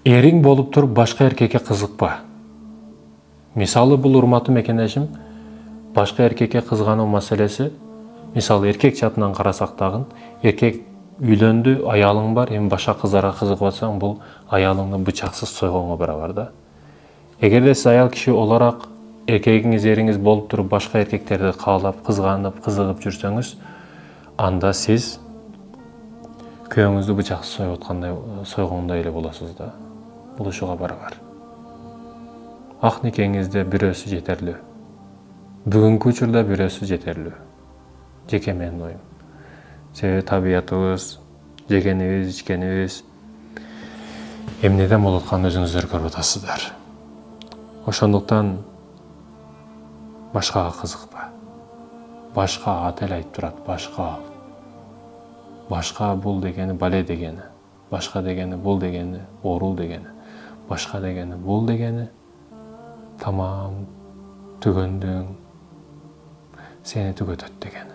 Эриң болуп туруп башка эркекке кызыкпа. Мисалы бул урматтуу мекендешим, башка эркекке кызгануу маселеси, мисалы эркек жатынан карасак дагы, эркек үйлөндү, аялың бар, эми башка кыздарга кызыгып атсаң, бул аялыңды бычаксыз сойгонго барабар да. Эгерде сиз аял киши olarak эркегиңиз, эриңиз болуп туруп башка эркектерди каалап, кызганып, кызыгып жүрсөңүз, анда сиз күйөөңүздү бычаксыз союп аткандай, сойгондой эле болосуз да. Бул ушуга барабар. Ак никеңизде бирөөсү жетерлүү. Бүгүнкү учурда бирөөсү жетерлүү. Жеке менин оюм. Себеби табиятыбыз, жегенибиз, ичкенибиз эмнеден болуп атканын өзүңүздөр көрүп атасыздар. Ошондуктан башкага кызыкпа. Башка ат эле айтып турат, башка. Башка бул дегени бале дегени, башка дегени бул дегени, оору дегени, башка дегени бул дегени, тамам түгөндүң сени түгөтөт дегени.